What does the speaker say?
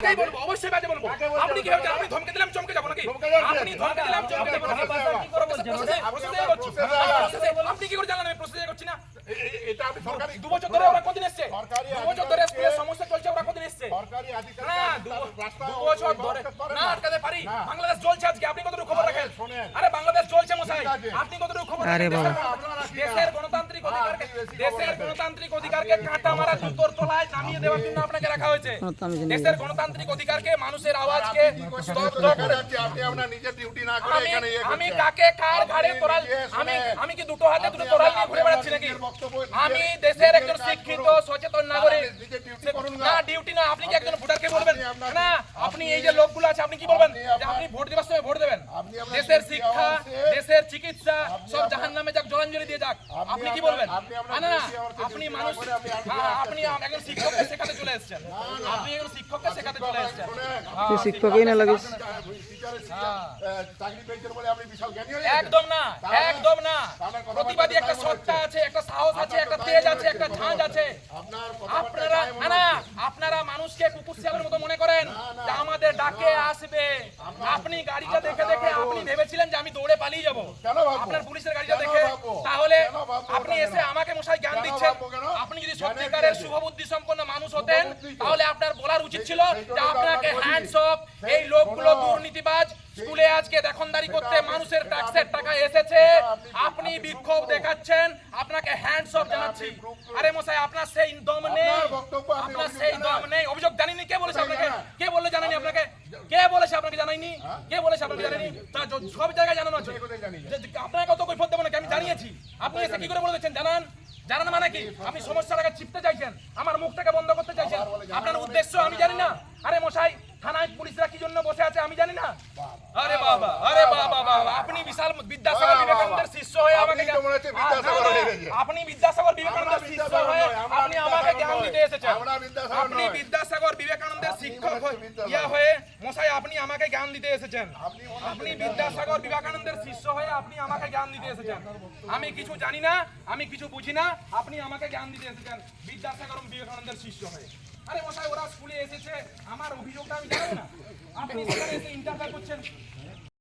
অবশ্যই বলবো, অবশ্যই বাজে বলবো। আপনি কি ভাবছেন আপনি ধমকে দিলাম চমকে যাবো নাকি? আপনি ধমকে দিলাম চমকে যাবো নাকি? কি করে বলছেন? আপনি কি করে জানেন আমি প্রসেস করছি না? এটা আপনি সরকারি 2 বছর ধরে ওরা কতদিন এসেছে? সরকারি 2 বছর ধরে স্কুলের সমস্যা চলছে, ওরা কতদিন এসেছে? সরকারি আধিকারিক না, 2 বছর ধরে না আটকাতে পারি। বাংলাদেশ চলছে আজকে, আপনি কতটুকু খবর রাখেন? আরে বাংলাদেশ চলছে মশাই, আপনি কতটুকু খবর রাখেন? দেশের গণতান্ত্রিক অধিকারকে, দেশের গণতান্ত্রিক অধিকারকে কাঁটা মারা জুতোর তলায় নামিয়ে দেওয়ার জন্য আপনাকে রাখা হয়েছে। দেশের গণতান্ত্রিক অধিকারকে, মানুষের আওয়াজকে স্তব্ধ করে। আপনি আপনার নিজের ডিউটি না করে এখানে আমি কাকে কার ঘাড়ে তোরাল, আমি কি দুটো হাতে দুটো তোরাল নিয়ে ঘুরে বেড়াচ্ছি নাকি? আমি দেশের একজন শিক্ষিত সচেতন নাগরিক। নিজের ডিউটি করুন না ডিউটি না, আপনি কি একজন ভোটারকে বলবেন না? আপনি এই যে লোকগুলো আছে আপনি কি বলবেন যে আপনি ভোট দেওয়ার সময় ভোট দেবেন? দেশের শিক্ষা, দেশের চিকিৎসা সব জাহান্নামে যাক, জলাঞ্জলি দিয়ে যাক, আপনি কি বলবেন? না আপনি মানুষ, আপনি একজন শিক্ষককে শেখাতে চলে এসেছেন, আপনি একজন শিক্ষককে শেখাতে চলে এসেছেন। শিক্ষকই না লাগে চাকরি পেয়েছেন বলে আপনি বিশাল জ্ঞানী হয়ে একদম না, একদম না। প্রতিবাদী একটা সত্তা আছে, একটা সাহস আছে, একটা তেজ আছে, একটা ঝাঁজ আছে। আপনারা না, আপনারা মানুষকে কুকুর শিয়ালের মতো মনে করেন যে আমাদের ডাকে আসবে। আপনি গাড়িটা দেখে দেখে আপনি ভেবেছিলেন যে আমি দৌড়ে পালিয়ে যাব আপনার পুলিশের গাড়িটা দেখে? তাহলে আপনি এসে আমাকে মশাই জ্ঞান দিচ্ছেন। আপনি যদি সত্যিকারের শুভবুদ্ধি সম্পন্ন মানুষ হতেন তাহলে আপনার বলার উচিত ছিল যে আপনাকে হ্যান্ডস অফ, এই লোকগুলো দুর্নীতিবাজ, স্কুলে আজকে দেখনদারি করতে মানুষের ট্যাক্সের টাকা এসেছে, আপনি বিক্ষোভ দেখাচ্ছেন, আপনাকে হ্যান্ডস অফ জানাচ্ছি। আরে মশাই আপনার সেই দম নেই, আপনার সেই দম নেই। অভিযোগ জানেননি? কে বলেছে আপনাকে? কে বললে জানেনি আপনাকে? কে বলেছে আপনাকে জানাইনি? কে বলেছে আপনাকে জানেনি? সব জায়গায় জানানো আছে। আপনাকে কত কৈফিয়ত দেবো নাকি? আমি জানিয়েছি, আপনি এসে কি করে বলে দিচ্ছেন? জানান মানে কি? আপনি সমস্যাটাকে চিপতে চাইছেন, আমার মুখটাকে বন্ধ করতে চাইছেন। আপনার উদ্দেশ্য আমি জানি না। আরে মশাই থানায় পুলিশরা কি জন্য বসে আছে আমি জানি না। আরে বাবা, আরে বাবা বাবা, আপনি বিশাল বিদ্যাসাগর বিবেকানন্দের শিষ্য হয়ে আমাকে, আপনি বিদ্যাসাগর বিবেকানন্দের শিষ্য হয়ে আপনি আমাকে জ্ঞান দিতে এসেছেন। আপনি বিদ্যাসাগর বিবেকানন্দের শিক্ষক হয়ে মশাই আপনি আমাকে জ্ঞান দিতে এসেছেন। আপনি বিদ্যাসাগর বিবেকানন্দের শিষ্য হয়ে আপনি আমাকে জ্ঞান দিতে এসেছেন। আমি কিছু জানি না, আমি কিছু বুঝি না, আপনি আমাকে জ্ঞান দিতে এসেছেন বিদ্যাসাগর বিবেকানন্দের শিষ্য হয়ে। আরে মশাই ওরা স্কুলে এসেছে, আমার অভিযোগটা আমি জানি না, আপনি সেখানে এসে ইন্টারফেয়ার করছেন।